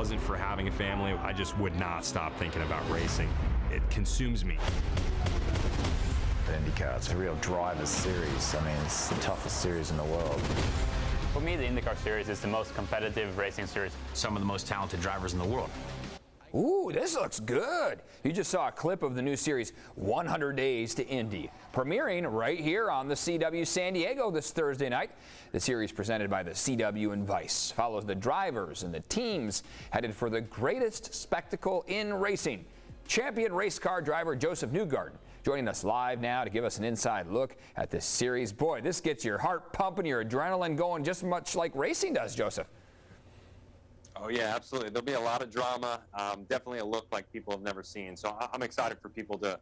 wasn't for having a family, I just would not stop thinking about racing. It consumes me. The Indy Car, it's a real driver's series. I mean, it's the toughest series in the world. For me, the Indy Car series is the most competitive racing series. Some of the most talented drivers in the world. Ooh, this looks good. You just saw a clip of the new series, 100 Days to Indy, premiering right here on the CW San Diego this Thursday night. The series presented by the CW and Vice follows the drivers and the teams headed for the greatest spectacle in racing. Champion race car driver Josef Newgarden joining us live now to give us an inside look at this series. Boy, this gets your heart pumping, your adrenaline going just much like racing does, Josef. Oh, yeah, absolutely. There'll be a lot of drama, definitely a look like people have never seen. So I'm excited for people to,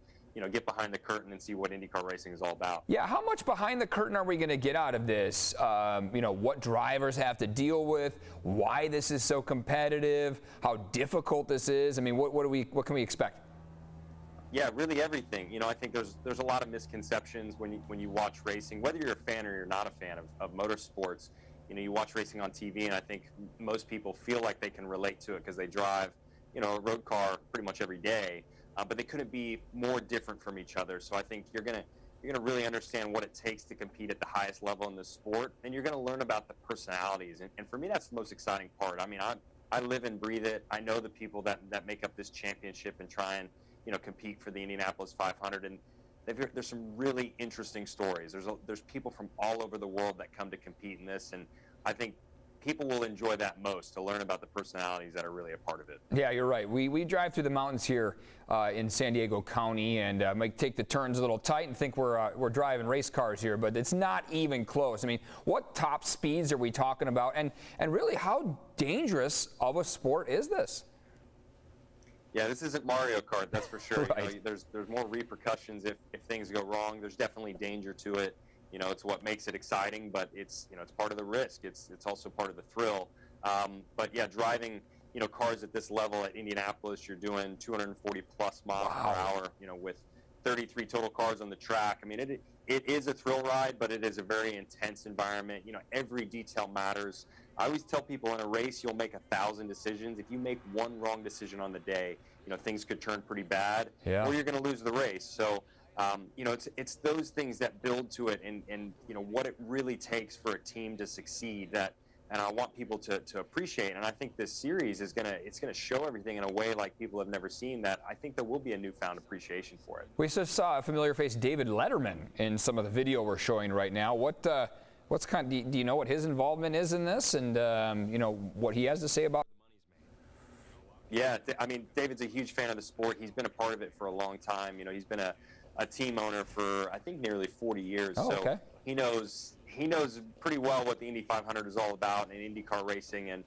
get behind the curtain and see what IndyCar racing is all about. Yeah, how much behind the curtain are we going to get out of this? What drivers have to deal with, why this is so competitive, how difficult this is. I mean, what can we expect? Yeah, really everything. I think there's a lot of misconceptions when you watch racing, whether you're a fan or you're not a fan of motorsports. You watch racing on TV, and I think most people feel like they can relate to it because they drive, a road car pretty much every day. But they couldn't be more different from each other. So I think you're gonna really understand what it takes to compete at the highest level in the sport, and you're gonna learn about the personalities. And for me, that's the most exciting part. I mean, I live and breathe it. I know the people that make up this championship and try and compete for the Indianapolis 500, and there's some really interesting stories. There's people from all over the world that come to compete in this, and I think people will enjoy that most, to learn about the personalities that are really a part of it. Yeah, you're right. We drive through the mountains here in San Diego County, and might take the turns a little tight and think we're driving race cars here, but it's not even close. I mean, what top speeds are we talking about, and really how dangerous of a sport is this? Yeah, this isn't Mario Kart, that's for sure. Right. There's more repercussions if things go wrong. There's definitely danger to it. It's what makes it exciting, but it's part of the risk. It's also part of the thrill. But yeah, driving cars at this level at Indianapolis, you're doing 240 plus miles per hour. With 33 total cars on the track. I mean, it is a thrill ride, but it is a very intense environment. Every detail matters. I always tell people in a race, you'll make 1,000 decisions. If you make one wrong decision on the day, things could turn pretty bad, or you're going to lose the race. So, it's those things that build to it, and what it really takes for a team to succeed. And I want people to appreciate. And I think this series is gonna show everything in a way like people have never seen. That I think there will be a newfound appreciation for it. We just saw a familiar face, David Letterman, in some of the video we're showing right now. What's do you know what his involvement is in this, and what he has to say about? Yeah, I mean, David's a huge fan of the sport. He's been a part of it for a long time. He's been a team owner for I think nearly 40 years. Oh, okay. So he knows pretty well what the Indy 500 is all about and Indy car racing, and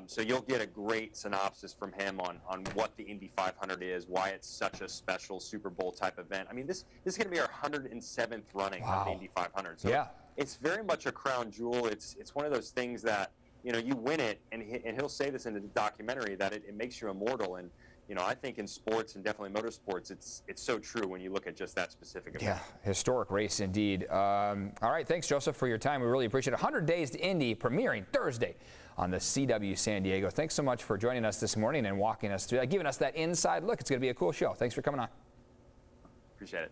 so you'll get a great synopsis from him on what the Indy 500 is, why it's such a special Super Bowl type event. I mean, this is going to be our 107th running of the Indy 500. So yeah, it's very much a crown jewel. It's one of those things that you win it, and he'll say this in the documentary, that it makes you immortal. And I think in sports, and definitely motorsports, it's so true when you look at just that specific event. Yeah, historic race indeed. All right, thanks, Josef, for your time. We really appreciate it. 100 Days to Indy, premiering Thursday on the CW San Diego. Thanks so much for joining us this morning and walking us through that, giving us that inside look. It's going to be a cool show. Thanks for coming on. Appreciate it.